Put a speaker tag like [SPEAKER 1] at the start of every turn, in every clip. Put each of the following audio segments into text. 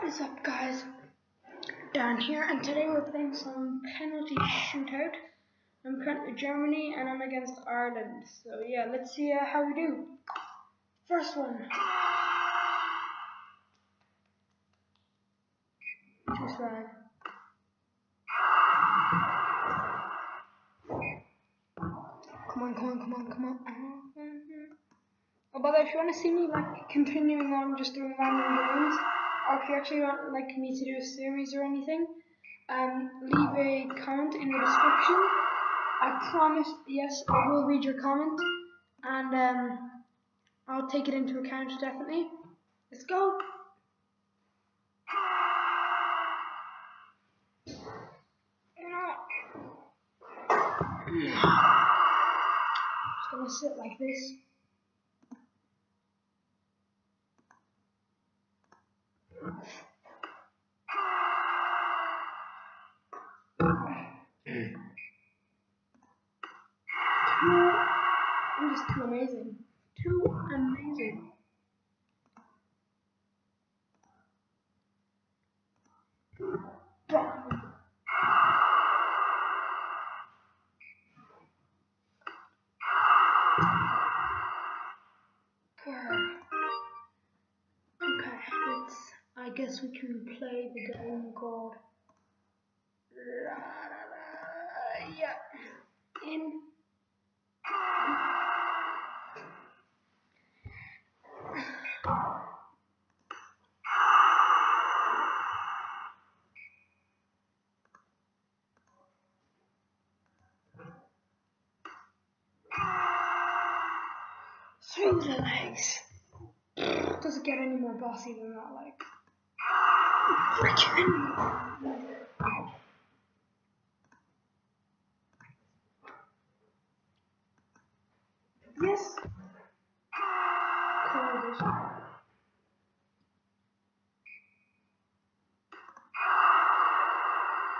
[SPEAKER 1] What is up, guys? Dan here, and today we're playing some penalty shootout. I'm currently Germany and I'm against Ireland. So yeah, let's see how we do. First one. Two swag. Come on. Oh, by the way, if you want to see me like continuing on just doing random games, or if you actually want like me to do a series or anything, leave a comment in the description. I promise, yes, I will read your comment, and I'll take it into account definitely. Let's go. Just gonna sit like this. I'm just too amazing. Too amazing. Okay, I guess we can play the game called in. Through the legs. Does it get any more bossy than that? Like, freaking. Yes. Cool.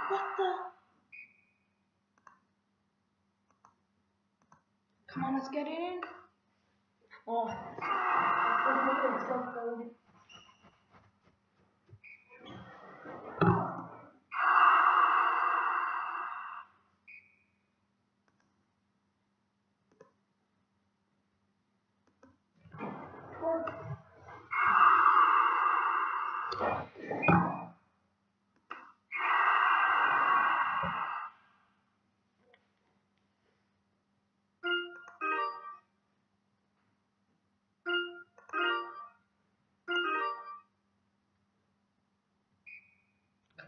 [SPEAKER 1] What the? Come on, let's get it in. Oh.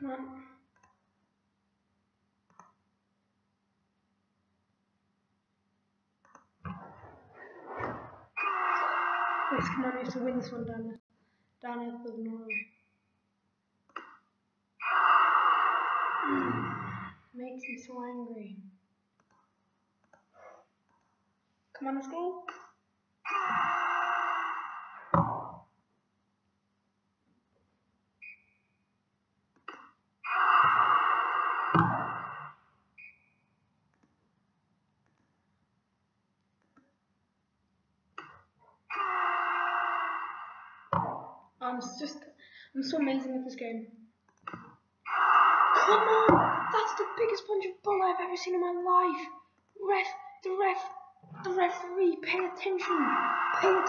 [SPEAKER 1] Come on. Yes, come on, we have to win this one down at the north. Makes me so angry. Come on, let's go. I'm so amazing at this game. Come on! That's the biggest punch of bull I've ever seen in my life. The referee, pay attention, ref.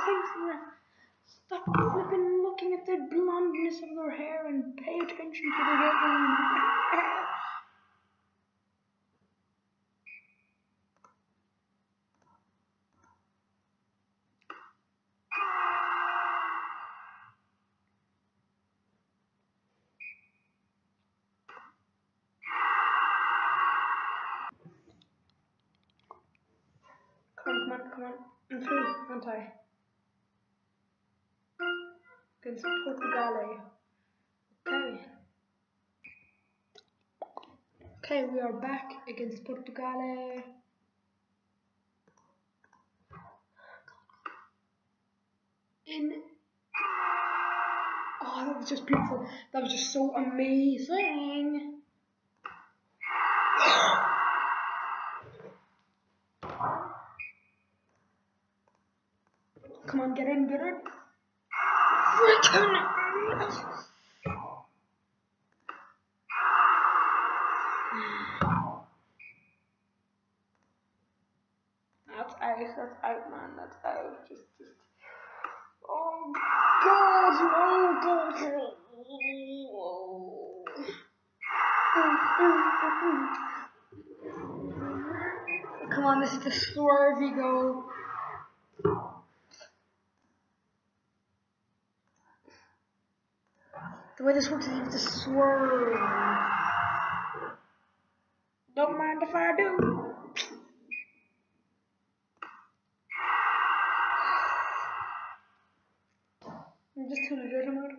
[SPEAKER 1] Stop flipping looking at the blondness of their hair and pay attention to the game. Come on. I'm through, aren't I? Against Portugal. Okay, we are back against Portugal. Oh, that was just beautiful. That was just so amazing. Come on, get in. Freaking! Oh, come on, this is the swervy goal. The way this works is you have to swerve. Don't mind if I do. I'm just too legitimate.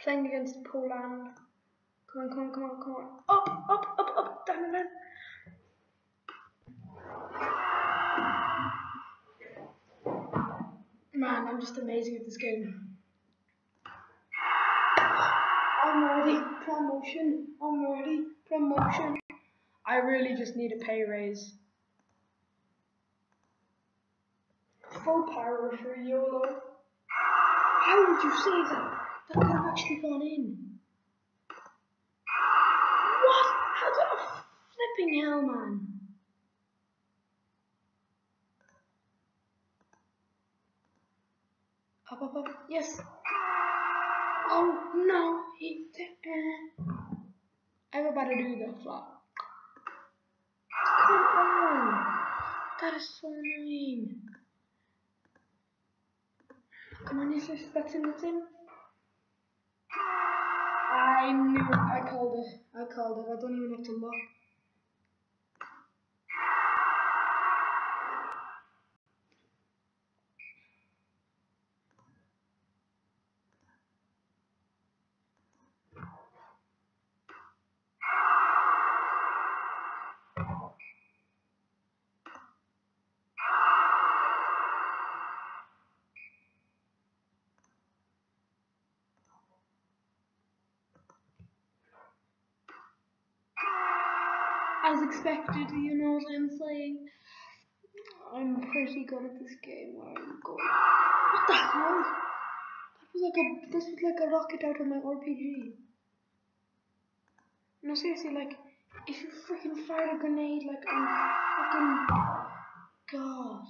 [SPEAKER 1] Playing against Poland. Come on, come on, come on, come on. Up, up, up, up, down, down. Man, I'm just amazing at this game. I'm ready. Promotion. I'm ready. Promotion. I really just need a pay raise. Full power for YOLO. How would you say that? That could have actually gone in. What? How the flipping hell, man? Up, up, up. Yes. Oh no, I'm about to do the flop. Come on. That is so annoying. Come on, yes, that's in, that's in. I knew it. I called it. I called it. I don't even have to look. As expected, you know what I'm saying? I'm pretty good at this game. I'm good. What the hell? This was like a rocket out of my RPG. No, seriously, like, if you freaking fired a grenade, like, I'm freaking God.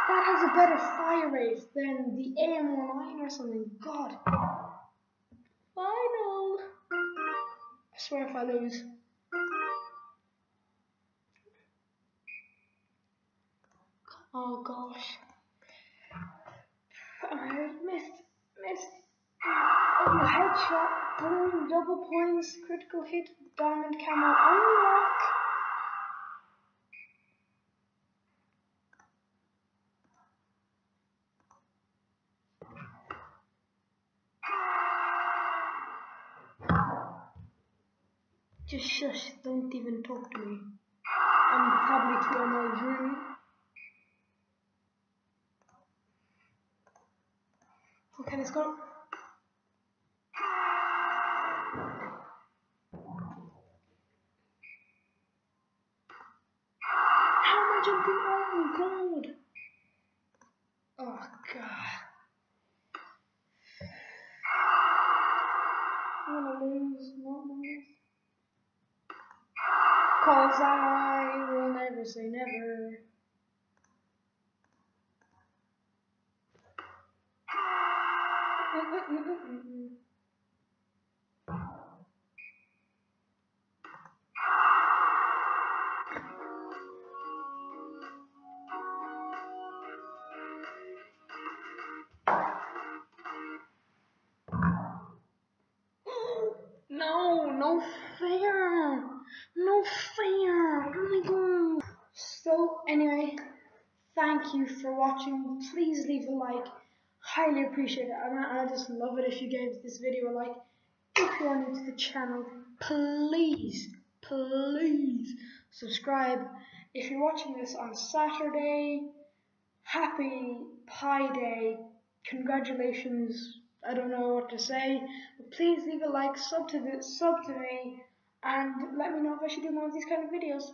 [SPEAKER 1] That has a better fire rate than the AM19 or something. God. Final. I swear if I lose. Oh gosh. I missed. Oh, headshot, boom, double points, critical hit, diamond camo, unlock. Just shush, don't even talk to me. I'm probably too annoyed. Okay, let's go. How am I jumping? Oh god. Oh god. I'm gonna lose, not lose. Cause I will never say never. No fair. No fair. Oh my god. So anyway, thank you for watching. Please leave a like. Highly appreciate it. I just love it if you gave this video a like. If you are new to the channel, please subscribe. If you're watching this on Saturday, happy Pi Day. Congratulations. I don't know what to say. But please leave a like, sub to me, and let me know if I should do more of these kind of videos.